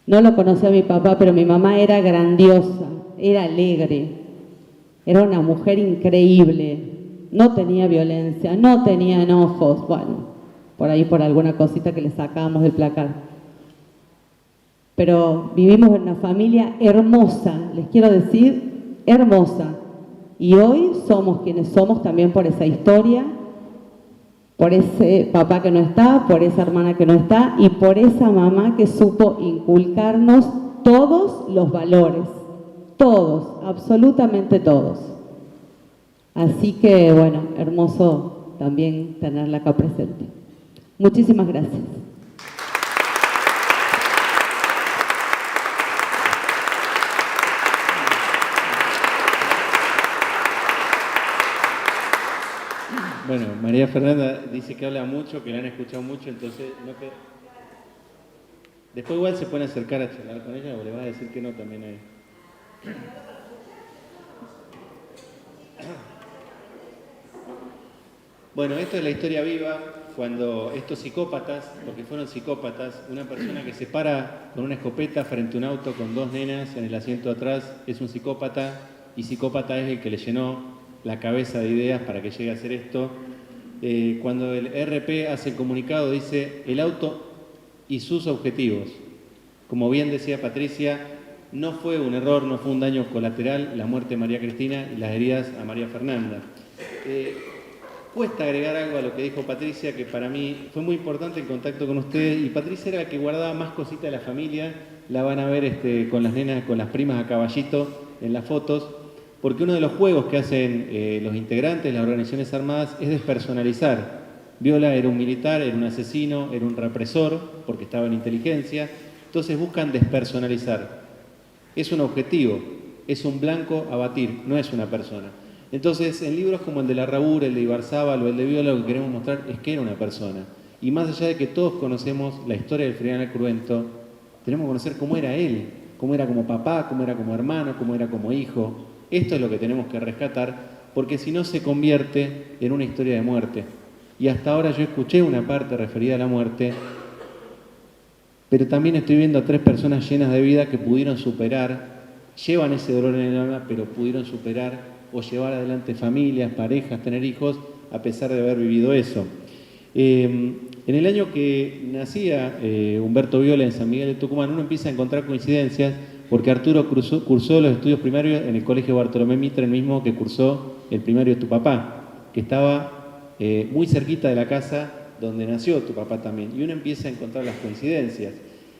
No lo conocí a mi papá, pero mi mamá era grandiosa, era alegre. Era una mujer increíble, no tenía violencia, no tenía enojos, bueno, por ahí por alguna cosita que le sacábamos del placar. Pero vivimos en una familia hermosa, les quiero decir, hermosa. Y hoy somos quienes somos también por esa historia, por ese papá que no está, por esa hermana que no está y por esa mamá que supo inculcarnos todos los valores. Todos, absolutamente todos. Así que, bueno, hermoso también tenerla acá presente. Muchísimas gracias. Bueno, María Fernanda dice que habla mucho, que la han escuchado mucho, entonces no que... Después igual se pueden acercar a charlar con ella o le vas a decir que no también ahí. Bueno, esto es la historia viva, cuando estos psicópatas, porque fueron psicópatas, una persona que se para con una escopeta frente a un auto con dos nenas en el asiento de atrás, es un psicópata, y psicópata es el que le llenó la cabeza de ideas para que llegue a hacer esto. Cuando el RP hace el comunicado, dice el auto y sus objetivos. Como bien decía Patricia, no fue un error, no fue un daño colateral la muerte de María Cristina y las heridas a María Fernanda. Cuesta agregar algo a lo que dijo Patricia, que para mí fue muy importante el contacto con ustedes, y Patricia era la que guardaba más cositas de la familia, la van a ver con las nenas, con las primas a caballito en las fotos, porque uno de los juegos que hacen los integrantes de las organizaciones armadas es despersonalizar. Viola era un militar, era un asesino, era un represor, porque estaba en inteligencia, entonces buscan despersonalizar. Es un objetivo, es un blanco a batir, no es una persona. Entonces, en libros como el de Larrabur, el de Ibarzábal o el de Viola, lo que queremos mostrar es que era una persona. Y más allá de que todos conocemos la historia del Freire Cruento, tenemos que conocer cómo era él, cómo era como papá, cómo era como hermano, cómo era como hijo. Esto es lo que tenemos que rescatar, porque si no se convierte en una historia de muerte. Y hasta ahora yo escuché una parte referida a la muerte, pero también estoy viendo a 3 personas llenas de vida que pudieron superar, llevan ese dolor en el alma, pero pudieron superar o llevar adelante familias, parejas, tener hijos, a pesar de haber vivido eso. En el año que nacía Humberto Viola en San Miguel de Tucumán, uno empieza a encontrar coincidencias porque Arturo cursó los estudios primarios en el Colegio Bartolomé Mitre, el mismo que cursó el primario de tu papá, que estaba muy cerquita de la casa donde nació tu papá también. Y uno empieza a encontrar las coincidencias.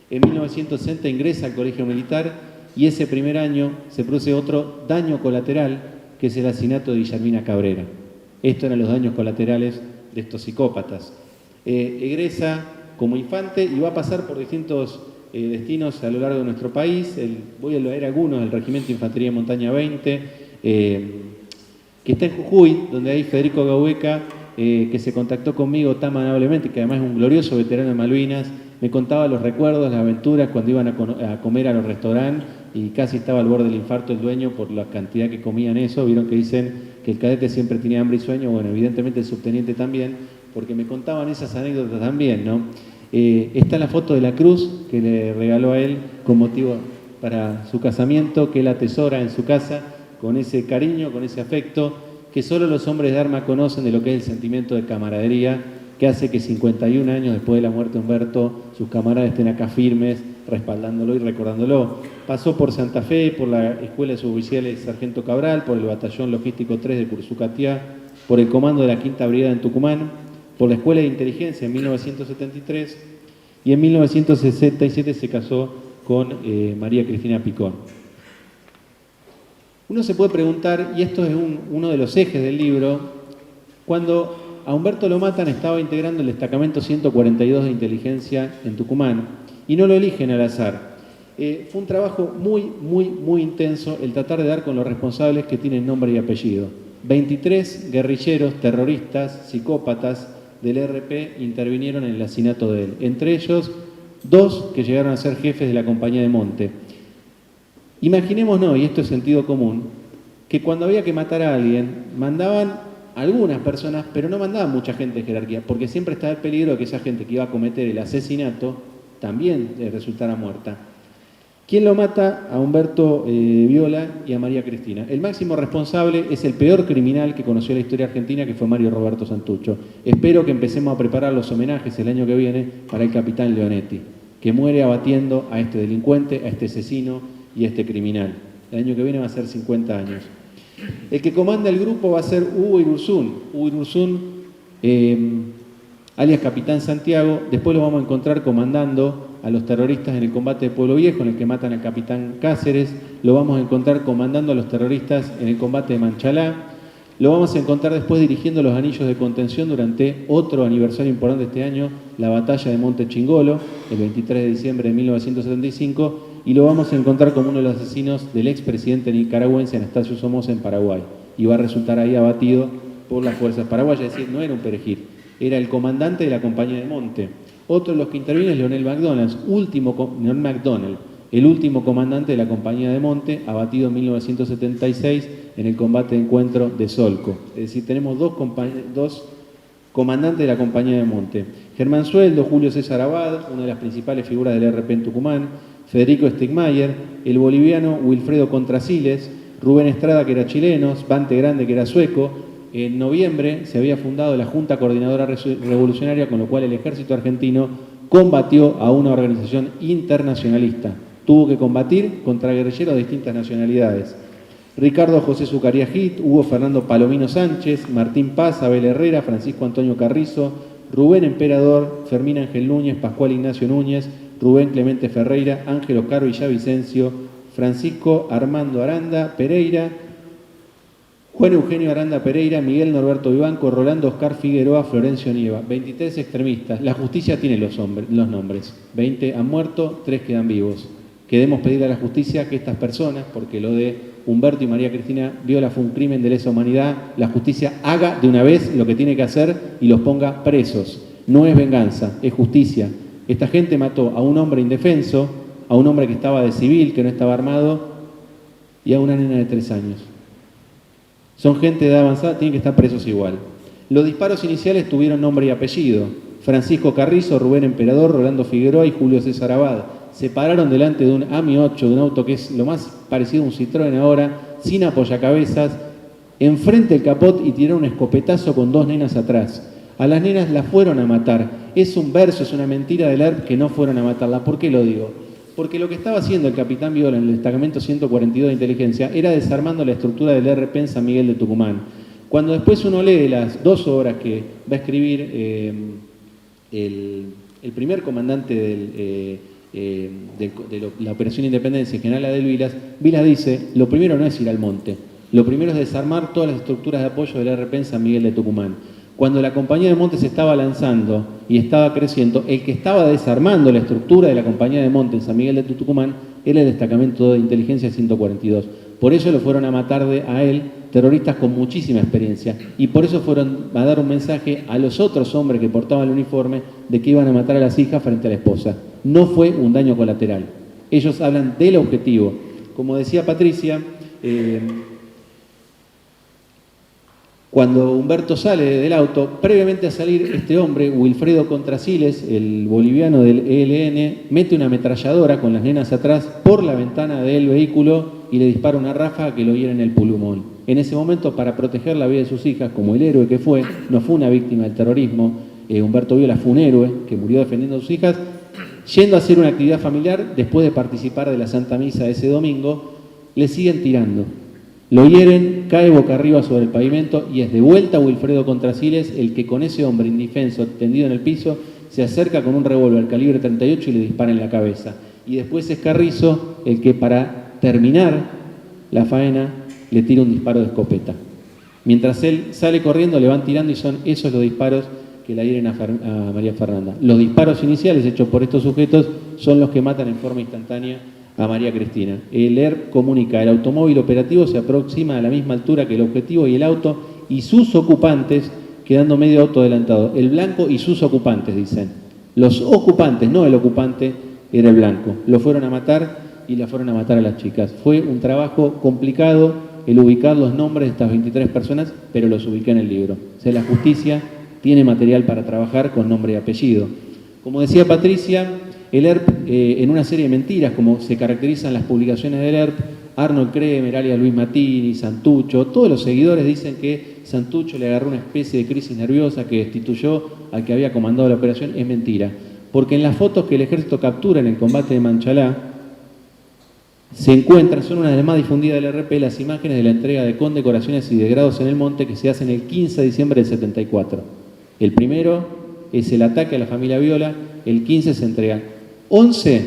En 1960 ingresa al Colegio Militar y ese primer año se produce otro daño colateral, que es el asesinato de Guillermina Cabrera. Estos eran los daños colaterales de estos psicópatas. Egresa como infante y va a pasar por distintos destinos a lo largo de nuestro país. Voy a leer algunos: el Regimiento de Infantería de Montaña 20, que está en Jujuy, donde hay Federico Gaueca, que se contactó conmigo tan amablemente, que además es un glorioso veterano de Malvinas. Me contaba los recuerdos, las aventuras cuando iban a comer a los restaurantes y casi estaba al borde del infarto el dueño por la cantidad que comían eso. Vieron que dicen que el cadete siempre tenía hambre y sueño. Bueno, evidentemente el subteniente también, porque me contaban esas anécdotas también, ¿no? Está la foto de la cruz que le regaló a él con motivo para su casamiento, que él atesora en su casa con ese cariño, con ese afecto que solo los hombres de arma conocen, de lo que es el sentimiento de camaradería, que hace que 51 años después de la muerte de Humberto, sus camaradas estén acá firmes, respaldándolo y recordándolo. Pasó por Santa Fe, por la Escuela de Suboficiales Sargento Cabral, por el Batallón Logístico 3 de Cursucatiá, por el Comando de la Quinta Brigada en Tucumán, por la Escuela de Inteligencia en 1973 y en 1967 se casó con María Cristina Picón. Uno se puede preguntar, y esto es uno de los ejes del libro, cuando a Humberto lo matan estaba integrando el destacamento 142 de inteligencia en Tucumán y no lo eligen al azar. Fue un trabajo muy intenso el tratar de dar con los responsables que tienen nombre y apellido. 23 guerrilleros, terroristas, psicópatas del RP intervinieron en el asesinato de él. Entre ellos, 2 que llegaron a ser jefes de la Compañía de Monte. Imaginémonos, y esto es sentido común, que cuando había que matar a alguien, mandaban algunas personas, pero no mandaban mucha gente de jerarquía, porque siempre estaba el peligro de que esa gente que iba a cometer el asesinato también resultara muerta. ¿Quién lo mata? A Humberto Viola y a María Cristina. El máximo responsable es el peor criminal que conoció la historia argentina, que fue Mario Roberto Santucho. Espero que empecemos a preparar los homenajes el año que viene para el capitán Leonetti, que muere abatiendo a este delincuente, a este asesino y a este criminal. El año que viene va a ser 50 años. El que comanda el grupo va a ser Hugo Irurzún. Hugo Irurzún, alias Capitán Santiago. Después lo vamos a encontrar comandando a los terroristas en el combate de Pueblo Viejo, en el que matan al Capitán Cáceres. Lo vamos a encontrar comandando a los terroristas en el combate de Manchalá. Lo vamos a encontrar después dirigiendo los anillos de contención durante otro aniversario importante este año, la batalla de Monte Chingolo, el 23 de diciembre de 1975, y lo vamos a encontrar como uno de los asesinos del expresidente nicaragüense Anastasio Somoza en Paraguay. Y va a resultar ahí abatido por las fuerzas paraguayas, es decir, no era un perejil, era el comandante de la Compañía de Monte. Otro de los que interviene es Leonel McDonald, el último comandante de la Compañía de Monte, abatido en 1976 en el combate de encuentro de Solco. Es decir, tenemos dos comandantes de la Compañía de Monte. Germán Sueldo, Julio César Abad, una de las principales figuras del RP en Tucumán, Federico Stegmayer, el boliviano Wilfredo Contrasiles, Rubén Estrada, que era chileno, Svante Grande, que era sueco. En noviembre se había fundado la Junta Coordinadora Revolucionaria, con lo cual el ejército argentino combatió a una organización internacionalista. Tuvo que combatir contra guerrilleros de distintas nacionalidades. Ricardo José Zucaría Hit, Hugo Fernando Palomino Sánchez, Martín Paz, Abel Herrera, Francisco Antonio Carrizo, Rubén Emperador, Fermín Ángel Núñez, Pascual Ignacio Núñez, Rubén Clemente Ferreira, Ángel Oscar Villavicencio, Francisco Armando Aranda Pereira, Juan Eugenio Aranda Pereira, Miguel Norberto Vivanco, Rolando Oscar Figueroa, Florencio Nieva. 23 extremistas. La justicia tiene los nombres. 20 han muerto, 3 quedan vivos. Queremos pedirle a la justicia que estas personas, porque lo de Humberto y María Cristina Viola fue un crimen de lesa humanidad, la justicia haga de una vez lo que tiene que hacer y los ponga presos. No es venganza, es justicia. Esta gente mató a un hombre indefenso, a un hombre que estaba de civil, que no estaba armado, y a una nena de 3 años. Son gente de edad avanzada, tienen que estar presos igual. Los disparos iniciales tuvieron nombre y apellido. Francisco Carrizo, Rubén Emperador, Rolando Figueroa y Julio César Abad. Se pararon delante de un AMI 8, de un auto que es lo más parecido a un Citroën ahora, sin apoyacabezas, enfrente del capot y tiraron un escopetazo con 2 nenas atrás. A las nenas las fueron a matar. Es un verso, es una mentira del ERP que no fueron a matarla. ¿Por qué lo digo? Porque lo que estaba haciendo el capitán Viola en el destacamento 142 de inteligencia era desarmando la estructura del ERP en San Miguel de Tucumán. Cuando después uno lee las 2 obras que va a escribir el primer comandante de la Operación Independencia, general Adel Vilas, Vilas dice, lo primero no es ir al monte, lo primero es desarmar todas las estructuras de apoyo del ERP en San Miguel de Tucumán. Cuando la compañía de monte se estaba lanzando y estaba creciendo, el que estaba desarmando la estructura de la compañía de monte en San Miguel de Tucumán era el destacamento de inteligencia 142. Por eso lo fueron a matar a él terroristas con muchísima experiencia, y por eso fueron a dar un mensaje a los otros hombres que portaban el uniforme de que iban a matar a las hijas frente a la esposa. No fue un daño colateral. Ellos hablan del objetivo. Como decía Patricia, cuando Humberto sale del auto, previamente a salir, este hombre, Wilfredo Contrasiles, el boliviano del ELN, mete una ametralladora con las nenas atrás por la ventana del vehículo y le dispara una ráfaga que lo hiere en el pulmón. En ese momento, para proteger la vida de sus hijas, como el héroe que fue, no fue una víctima del terrorismo, Humberto Viola fue un héroe que murió defendiendo a sus hijas, yendo a hacer una actividad familiar, después de participar de la Santa Misa ese domingo, le siguen tirando. Lo hieren, cae boca arriba sobre el pavimento y es de vuelta Wilfredo Contrasiles el que con ese hombre indefenso tendido en el piso se acerca con un revólver calibre 38 y le dispara en la cabeza. Y después es Carrizo el que, para terminar la faena, le tira un disparo de escopeta. Mientras él sale corriendo, le van tirando y son esos los disparos que la hieren a María Fernanda. Los disparos iniciales hechos por estos sujetos son los que matan en forma instantánea a María Cristina. El ERP comunica, el automóvil operativo se aproxima a la misma altura que el objetivo y el auto y sus ocupantes, quedando medio auto adelantado. El blanco y sus ocupantes, dicen. Los ocupantes, no el ocupante, era el blanco. Lo fueron a matar y la fueron a matar a las chicas. Fue un trabajo complicado el ubicar los nombres de estas 23 personas, pero los ubiqué en el libro. O sea, la justicia tiene material para trabajar con nombre y apellido. Como decía Patricia, el ERP, en una serie de mentiras, como se caracterizan las publicaciones del ERP, Arnold Kremer, alias Luis Matini, Santucho, todos los seguidores dicen que Santucho le agarró una especie de crisis nerviosa que destituyó al que había comandado la operación. Es mentira, porque en las fotos que el ejército captura en el combate de Manchalá, se encuentran, son una de las más difundidas del RP, las imágenes de la entrega de condecoraciones y de grados en el monte que se hacen el 15 de diciembre del 74. El primero es el ataque a la familia Viola, el 15 se entregan 11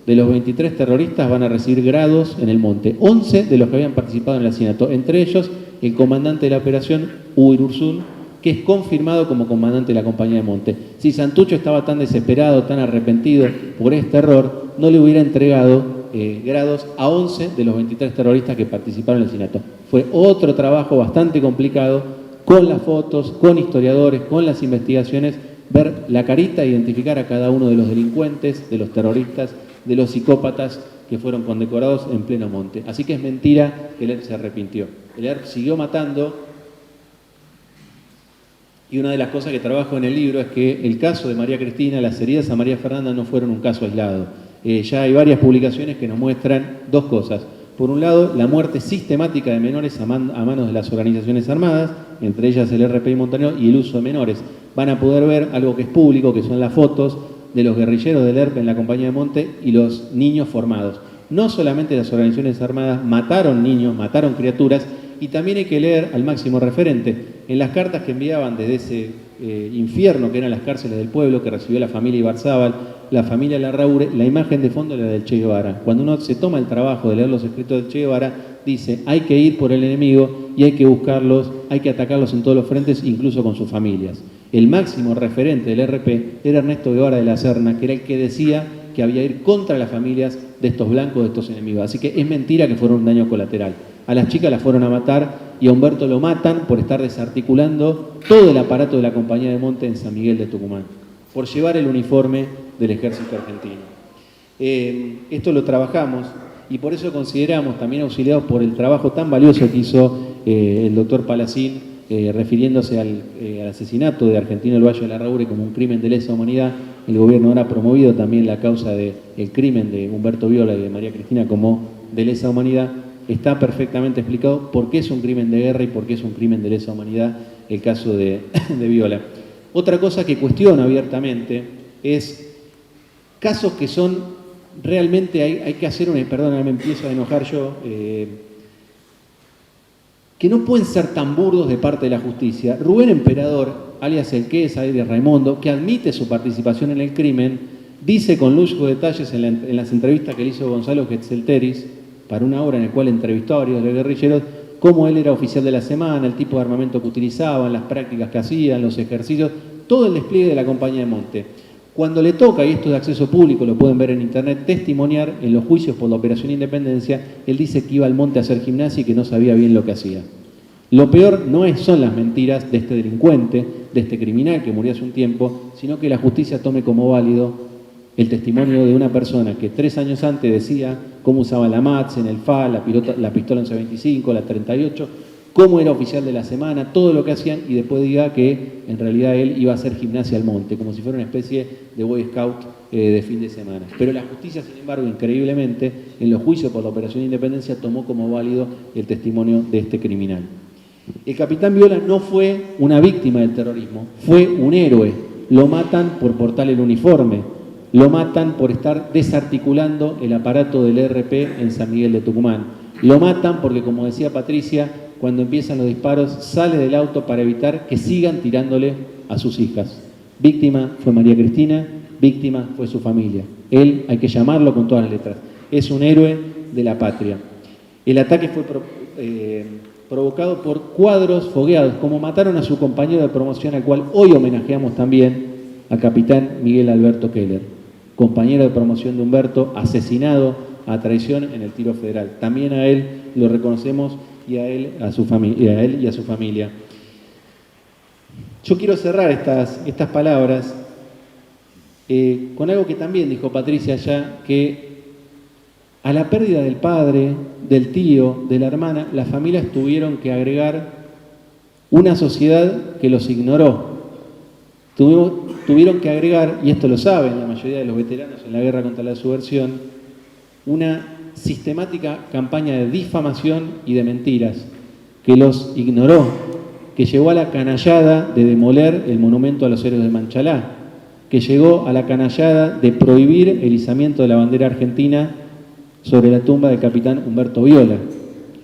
de los 23 terroristas van a recibir grados en el monte, 11 de los que habían participado en el asesinato, entre ellos el comandante de la operación, Hugo Ursul, que es confirmado como comandante de la compañía de monte. Si Santucho estaba tan desesperado, tan arrepentido por este error, no le hubiera entregado grados a 11 de los 23 terroristas que participaron en el asesinato. Fue otro trabajo bastante complicado, con las fotos, con historiadores, con las investigaciones, ver la carita, identificar a cada uno de los delincuentes, de los terroristas, de los psicópatas que fueron condecorados en pleno monte. Así que es mentira que el ERP se arrepintió. El ERP siguió matando, y una de las cosas que trabajo en el libro es que el caso de María Cristina, las heridas a María Fernanda no fueron un caso aislado. Ya hay varias publicaciones que nos muestran dos cosas. Por un lado, la muerte sistemática de menores a manos de las organizaciones armadas, entre ellas el RPI Montañero, y el uso de menores. Van a poder ver algo que es público, que son las fotos de los guerrilleros del ERP en la compañía de monte y los niños formados. No solamente las organizaciones armadas mataron niños, mataron criaturas, y también hay que leer al máximo referente. En las cartas que enviaban desde ese infierno que eran las cárceles del pueblo, que recibió la familia Ibarzábal, la familia Larraure, la imagen de fondo era del Che Guevara. Cuando uno se toma el trabajo de leer los escritos del Che Guevara, dice, hay que ir por el enemigo y hay que buscarlos, hay que atacarlos en todos los frentes, incluso con sus familias. El máximo referente del RP era Ernesto Guevara de la Serna, que era el que decía que había que ir contra las familias de estos blancos, de estos enemigos. Así que es mentira que fueron un daño colateral. A las chicas las fueron a matar y a Humberto lo matan por estar desarticulando todo el aparato de la compañía de monte en San Miguel de Tucumán, por llevar el uniforme del ejército argentino. Esto lo trabajamos y por eso consideramos, también auxiliados por el trabajo tan valioso que hizo el doctor Palacín, refiriéndose al asesinato de Argentino del Valle de Larraure como un crimen de lesa humanidad. El gobierno ahora ha promovido también la causa del crimen de Humberto Viola y de María Cristina como de lesa humanidad. está perfectamente explicado por qué es un crimen de guerra y por qué es un crimen de lesa humanidad el caso de Viola. Otra cosa que cuestiono abiertamente es casos que son realmente, hay que hacer perdón, me empiezo a enojar yo, que no pueden ser tan burdos de parte de la justicia. Rubén Emperador, alias el Queso, alias Raimundo, que admite su participación en el crimen, dice con lúcigos detalles en las entrevistas que le hizo Gonzalo Getzelteris para una obra en la cual entrevistó a varios de los guerrilleros, cómo él era oficial de la semana, el tipo de armamento que utilizaban, las prácticas que hacían, los ejercicios, todo el despliegue de la Compañía de Monte. Cuando le toca, y esto es de acceso público, lo pueden ver en internet, testimoniar en los juicios por la Operación Independencia, él dice que iba al monte a hacer gimnasia y que no sabía bien lo que hacía. Lo peor no son las mentiras de este delincuente, de este criminal que murió hace un tiempo, sino que la justicia tome como válido el testimonio de una persona que 3 años antes decía cómo usaba la Madsen, el FA, la pistola 1125, la 38, cómo era oficial de la semana, todo lo que hacían, y después diga que en realidad él iba a hacer gimnasia al monte, como si fuera una especie de Boy Scout de fin de semana. Pero la justicia, sin embargo, increíblemente, en los juicios por la Operación Independencia, tomó como válido el testimonio de este criminal. El capitán Viola no fue una víctima del terrorismo, fue un héroe. Lo matan por portar el uniforme, lo matan por estar desarticulando el aparato del ERP en San Miguel de Tucumán. Lo matan porque, como decía Patricia, cuando empiezan los disparos, sale del auto para evitar que sigan tirándole a sus hijas. Víctima fue María Cristina, víctima fue su familia. Él, hay que llamarlo con todas las letras, es un héroe de la patria. El ataque fue provocado por cuadros fogueados, como mataron a su compañero de promoción, al cual hoy homenajeamos también, al capitán Miguel Alberto Keller, compañero de promoción de Humberto, asesinado a traición en el tiro federal. También a él lo reconocemos y a él, a su familia. Yo quiero cerrar estas palabras con algo que también dijo Patricia allá, que a la pérdida del padre, del tío, de la hermana, las familias tuvieron que agregar una sociedad que los ignoró. Tuvieron que agregar, y esto lo saben la mayoría de los veteranos en la guerra contra la subversión, una sistemática campaña de difamación y de mentiras que los ignoró, que llegó a la canallada de demoler el monumento a los héroes de Manchalá, que llegó a la canallada de prohibir el izamiento de la bandera argentina sobre la tumba del capitán Humberto Viola.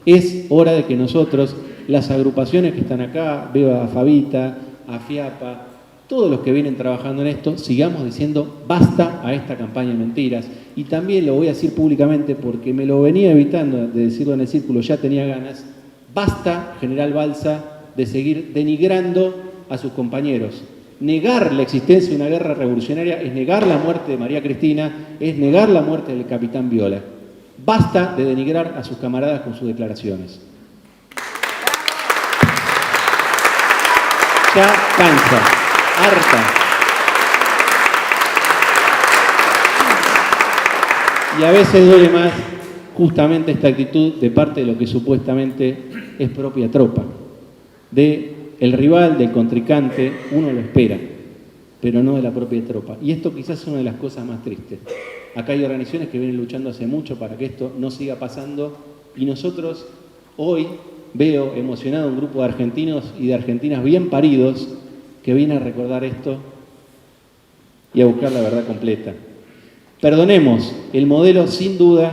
Es hora de que nosotros, las agrupaciones que están acá, veo a Fabita, a FIAPA, todos los que vienen trabajando en esto, sigamos diciendo basta a esta campaña de mentiras. Y también lo voy a decir públicamente porque me lo venía evitando de decirlo en el círculo, ya tenía ganas. Basta, general Balsa, de seguir denigrando a sus compañeros. Negar la existencia de una guerra revolucionaria es negar la muerte de María Cristina, es negar la muerte del capitán Viola. Basta de denigrar a sus camaradas con sus declaraciones. Ya cansa, harta. Y a veces duele más justamente esta actitud de parte de lo que supuestamente es propia tropa. De el rival, del contrincante, uno lo espera, pero no de la propia tropa. Y esto quizás es una de las cosas más tristes. Acá hay organizaciones que vienen luchando hace mucho para que esto no siga pasando, y nosotros hoy veo emocionado un grupo de argentinos y de argentinas bien paridos que viene a recordar esto y a buscar la verdad completa. Perdonemos, el modelo sin duda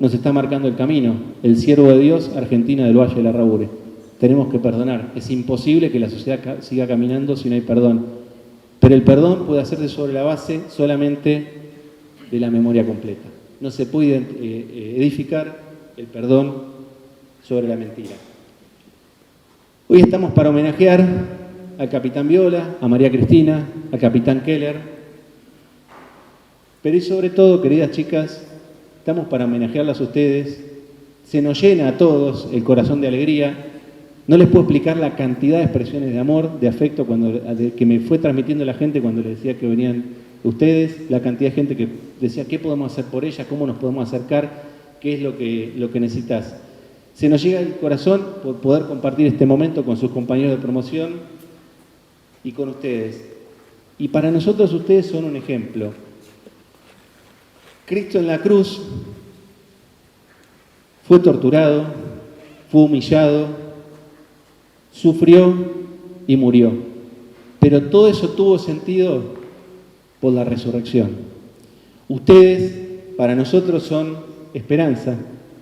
nos está marcando el camino, el siervo de Dios, Argentina del Valle de la Raure. Tenemos que perdonar, es imposible que la sociedad siga caminando si no hay perdón, pero el perdón puede hacerse sobre la base solamente de la memoria completa. No se puede edificar el perdón sobre la mentira. Hoy estamos para homenajear al capitán Viola, a María Cristina, al capitán Keller, pero y sobre todo, queridas chicas, estamos para homenajearlas a ustedes. Se nos llena a todos el corazón de alegría. No les puedo explicar la cantidad de expresiones de amor, de afecto que me fue transmitiendo la gente cuando les decía que venían ustedes, la cantidad de gente que decía qué podemos hacer por ella, cómo nos podemos acercar, qué es lo que necesitas. Se nos llega el corazón por poder compartir este momento con sus compañeros de promoción y con ustedes. Y para nosotros ustedes son un ejemplo. Cristo en la cruz fue torturado, fue humillado, sufrió y murió. Pero todo eso tuvo sentido por la resurrección. Ustedes, para nosotros, son esperanza,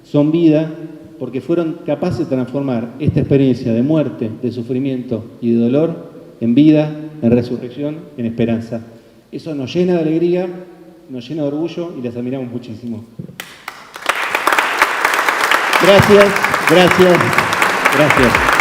son vida, porque fueron capaces de transformar esta experiencia de muerte, de sufrimiento y de dolor en vida, en resurrección, en esperanza. Eso nos llena de alegría, nos llena de orgullo y les admiramos muchísimo. Gracias, gracias, gracias.